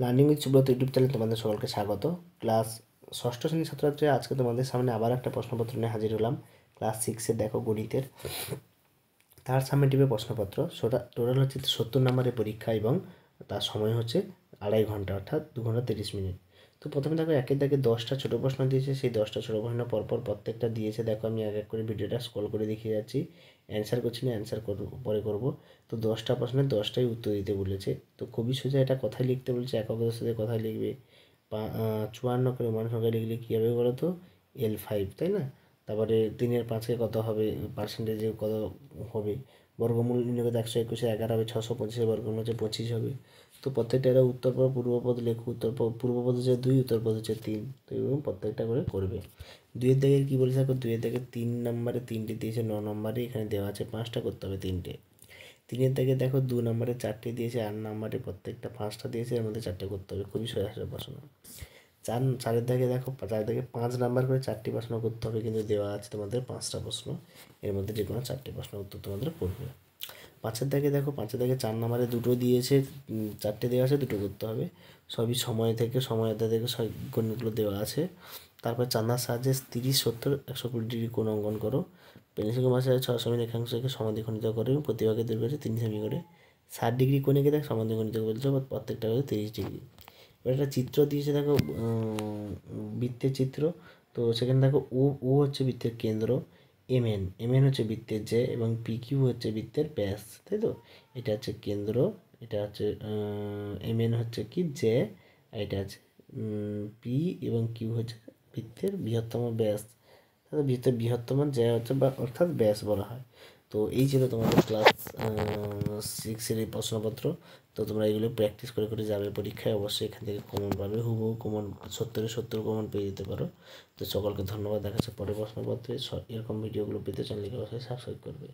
Learning with Subrata YouTube চ্যানেলে তোমাদের সকলকে স্বাগত। ক্লাস ষষ্ঠ শ্রেণীর ছাত্রছাত্রীরা আজকে তোমাদের সামনে আবার একটা প্রশ্নপত্র নিয়ে হাজির হলাম। ক্লাস সিক্সের দেখো গণিতের তার সামেটিভে প্রশ্নপত্র। টোটাল হচ্ছে 70 নম্বরের পরীক্ষা এবং তার সময় হচ্ছে 2.5 ঘন্টা, অর্থাৎ 2 ঘন্টা 30 মিনিট। তো প্রথমে দেখো একের দাগে 10টা ছোটো প্রশ্ন দিয়েছে, সেই 10টা ছোটো প্রশ্ন পরপর প্রত্যেকটা দিয়েছে। দেখো আমি এক এক করে ভিডিওটা স্ক্রল করে দেখিয়ে যাচ্ছি, অ্যান্সার করছি না, অ্যান্সার পরে করবো। তো 10টা প্রশ্নের 10টাই উত্তর দিতে বলেছে। তো খুবই সোজা, এটা কথায় লিখতে বলেছে, এককের সাথে কথায় লিখবে। 54 করে মান সংখ্যা লিখলে কী হবে বলো তো, L5, তাই না? তারপরে 3-এর 5-কে কত হবে, পার্সেন্টেজে কত হবে, বর্গমূল নির্ণয় করতে 121-এর 11 হবে, 625-এর বর্গমূল হচ্ছে 25 হবে। তো প্রত্যেকটা এরা উত্তরপদ পূর্বপদ লেখো, পূর্বপদ হচ্ছে 2, উত্তরপদ হচ্ছে 3। তো এরকম প্রত্যেকটা করে করবে। 2-এর দাগে কী বলেছে দেখো, 2-এর দাগে 3 নম্বরে 3টে দিয়েছে, 9 নম্বরে এখানে দেওয়া আছে 5টা করতে হবে 3টে। 3-এর দাগে দেখো 2 নম্বরে 4টে দিয়েছে, 8 নম্বরে প্রত্যেকটা 5টা দিয়েছে, এর মধ্যে 4টে করতে হবে। খুবই সোজা সোজা প্রশ্ন। 4-এর দাগে দেখো, 4-এর দাগে 5 নাম্বার করে 4টি প্রশ্ন করতে হবে, কিন্তু দেওয়া আছে তোমাদের 5টা প্রশ্ন, এর মধ্যে যে কোনো 4টি প্রশ্ন উত্তর তোমাদের করবে। 5-এর দাগে দেখো, 5-এর দাগে 4 নাম্বারে 2টো দিয়েছে, 4টে দেওয়া আছে, 2টো করতে হবে। সবই সময় থেকে, সময় অধ্যায় থেকে সব গণিতগুলো দেওয়া আছে। তারপর চাঁদার সাহায্যে 30, 70, 120 ডিগ্রি কোণ অঙ্কন করো। পেন্সিল মাসে 6 সেমি রেখাংশকে সমাদ্বিখণ্ডিত করে এবং প্রতিভাগে দৈর্ঘ্য হচ্ছে 3 সেমি করে। 60 ডিগ্রি কোণেকে দেখ সমাদ্বিখণ্ডিত বলছে, প্রত্যেকটা হচ্ছে 30 ডিগ্রি। এবার একটা চিত্র দিয়েছে দেখো, বৃত্তের চিত্র। তো সেখানে দেখো ও হচ্ছে বৃত্তের কেন্দ্র, এমএন হচ্ছে বৃত্তের জে, এবং পি কিউ হচ্ছে বৃত্তের ব্যাস, তাই তো? এটা হচ্ছে কেন্দ্র, এটা হচ্ছে এমএন হচ্ছে কি জে, আর এটা আছে পি, এবং কিউ হচ্ছে বৃত্তের বৃহত্তম ব্যাস। তাহলে বৃত্তের বৃহত্তম জে হচ্ছে, বা অর্থাৎ ব্যাস বলা হয়। তো এই ছিল তোমাদের ক্লাস 6-এর এই প্রশ্নপত্র। তো তোমরা এগুলো প্র্যাকটিস করে করে যাবে পরীক্ষায়, অবশ্যই এখান থেকে কমন পাবে, হুবহু কমন 70-70 কমন পেয়ে যেতে পারো। তো সকলকে ধন্যবাদ, দেখাচ্ছে পরের প্রশ্নপত্রে। এরকম ভিডিওগুলো পেতে চ্যানেলকে অবশ্যই সাবস্ক্রাইব করবে।